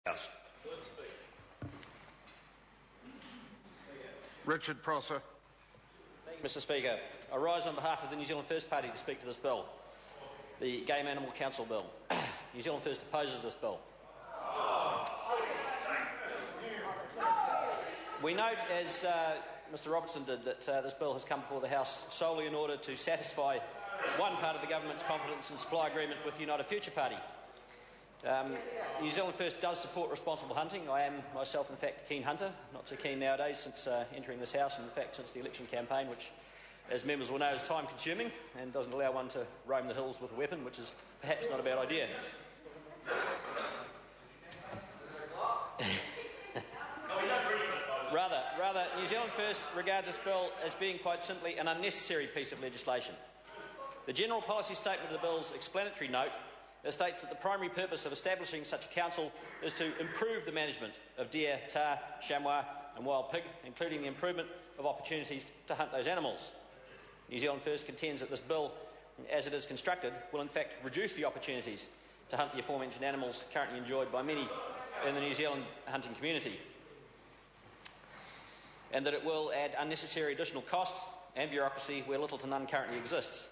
House. Richard Prosser. Thank you, Mr Speaker. I rise on behalf of the New Zealand First Party to speak to this bill, the Game Animal Council Bill. New Zealand First opposes this bill. We note, as Mr Robertson did, that this bill has come before the House solely in order to satisfy one part of the government's confidence and supply agreement with the United Future Party. New Zealand First does support responsible hunting. I am myself, in fact, a keen hunter, not so keen nowadays since entering this House, and in fact since the election campaign, which, as members will know, is time-consuming and doesn't allow one to roam the hills with a weapon, which is perhaps not a bad idea. Rather, New Zealand First regards this bill as being quite simply an unnecessary piece of legislation. The general policy statement of the bill's explanatory note states that the primary purpose of establishing such a council is to improve the management of deer, tahr, chamois and wild pig, including the improvement of opportunities to hunt those animals. New Zealand First contends that this bill, as it is constructed, will in fact reduce the opportunities to hunt the aforementioned animals currently enjoyed by many in the New Zealand hunting community, and that it will add unnecessary additional cost and bureaucracy where little to none currently exists.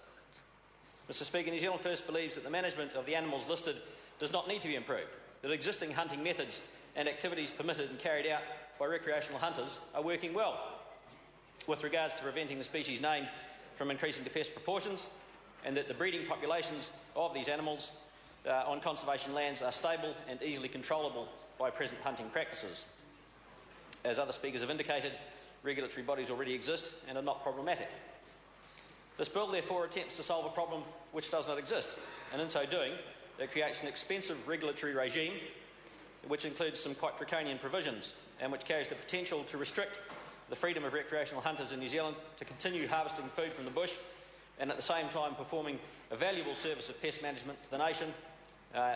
Mr Speaker, New Zealand First believes that the management of the animals listed does not need to be improved, that existing hunting methods and activities permitted and carried out by recreational hunters are working well with regards to preventing the species named from increasing to pest proportions, and that the breeding populations of these animals on conservation lands are stable and easily controllable by present hunting practices. As other speakers have indicated, regulatory bodies already exist and are not problematic. This bill, therefore, attempts to solve a problem which does not exist, and in so doing, it creates an expensive regulatory regime which includes some quite draconian provisions and which carries the potential to restrict the freedom of recreational hunters in New Zealand to continue harvesting food from the bush and at the same time performing a valuable service of pest management to the nation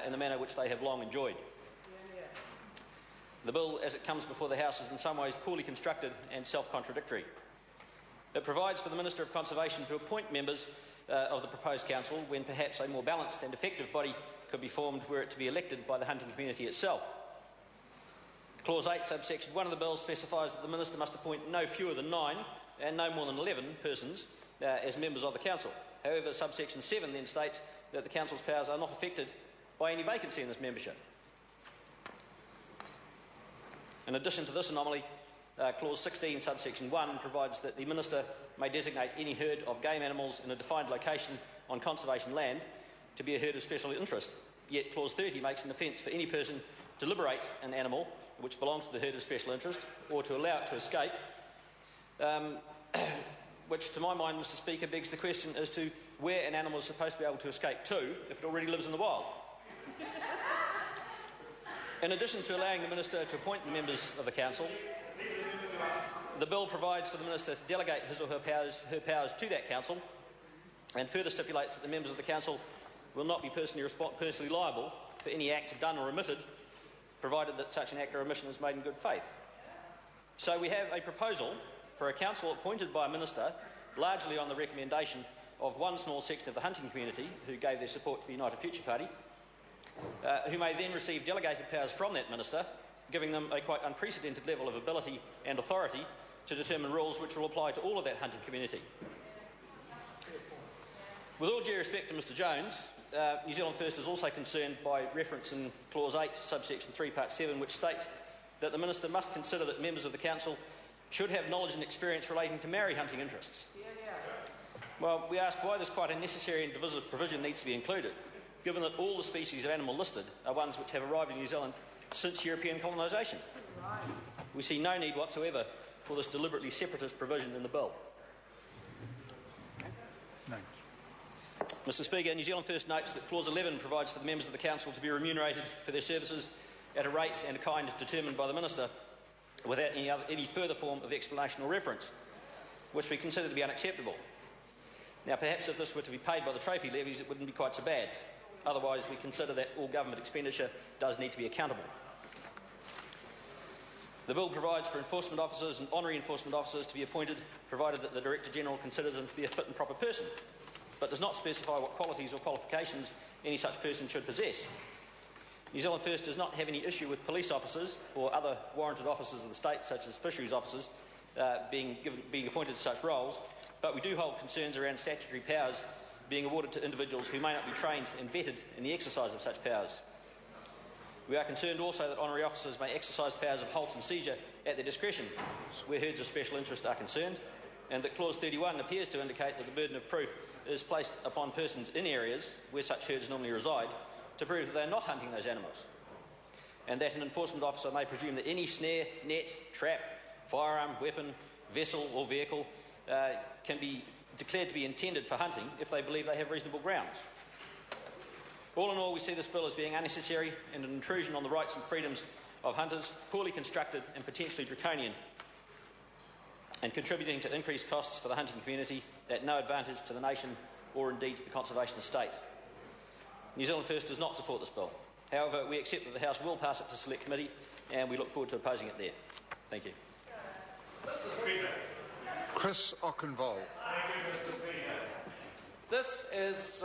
in the manner which they have long enjoyed. The bill, as it comes before the House, is in some ways poorly constructed and self-contradictory. It provides for the Minister of Conservation to appoint members of the proposed council when perhaps a more balanced and effective body could be formed were it to be elected by the hunting community itself. Clause 8, subsection 1 of the bill specifies that the Minister must appoint no fewer than 9 and no more than 11 persons as members of the council. However, subsection 7 then states that the council's powers are not affected by any vacancy in this membership. In addition to this anomaly, Clause 16, subsection 1 provides that the Minister may designate any herd of game animals in a defined location on conservation land to be a herd of special interest. Yet Clause 30 makes an offence for any person to liberate an animal which belongs to the herd of special interest or to allow it to escape, which to my mind, Mr Speaker, begs the question as to where an animal is supposed to be able to escape to if it already lives in the wild. In addition to allowing the Minister to appoint the members of the Council, the bill provides for the Minister to delegate his or her powers to that Council and further stipulates that the members of the Council will not be personally liable for any act done or omitted, provided that such an act or omission is made in good faith. So we have a proposal for a Council appointed by a Minister, largely on the recommendation of one small section of the hunting community who gave their support to the United Future Party, who may then receive delegated powers from that Minister, giving them a quite unprecedented level of ability and authority to determine rules which will apply to all of that hunting community. With all due respect to Mr Jones, New Zealand First is also concerned by reference in Clause 8, subsection 3, part 7, which states that the Minister must consider that members of the Council should have knowledge and experience relating to Maori hunting interests. Well, we ask why this quite unnecessary and divisive provision needs to be included, given that all the species of animal listed are ones which have arrived in New Zealand since European colonisation. We see no need whatsoever for this deliberately separatist provision in the bill. No. Mr Speaker, New Zealand First notes that Clause 11 provides for the members of the Council to be remunerated for their services at a rate and a kind determined by the Minister without any further form of explanation or reference, which we consider to be unacceptable. Now, perhaps if this were to be paid by the trophy levies, it wouldn't be quite so bad. Otherwise, we consider that all government expenditure does need to be accountable. The bill provides for enforcement officers and honorary enforcement officers to be appointed, provided that the Director-General considers them to be a fit and proper person, but does not specify what qualities or qualifications any such person should possess. New Zealand First does not have any issue with police officers or other warranted officers of the state, such as fisheries officers, being appointed to such roles, but we do hold concerns around statutory powers being awarded to individuals who may not be trained and vetted in the exercise of such powers. We are concerned also that honorary officers may exercise powers of halt and seizure at their discretion, where herds of special interest are concerned, and that Clause 31 appears to indicate that the burden of proof is placed upon persons in areas where such herds normally reside to prove that they are not hunting those animals, and that an enforcement officer may presume that any snare, net, trap, firearm, weapon, vessel or vehicle can be declared to be intended for hunting if they believe they have reasonable grounds. All in all, we see this bill as being unnecessary and an intrusion on the rights and freedoms of hunters, poorly constructed and potentially draconian, and contributing to increased costs for the hunting community at no advantage to the nation or indeed to the conservation estate. New Zealand First does not support this bill. However, we accept that the House will pass it to Select Committee, and we look forward to opposing it there. Thank you. Mr. Speaker. Chris Ockenvoll. Thank you, Mr. Speaker. This is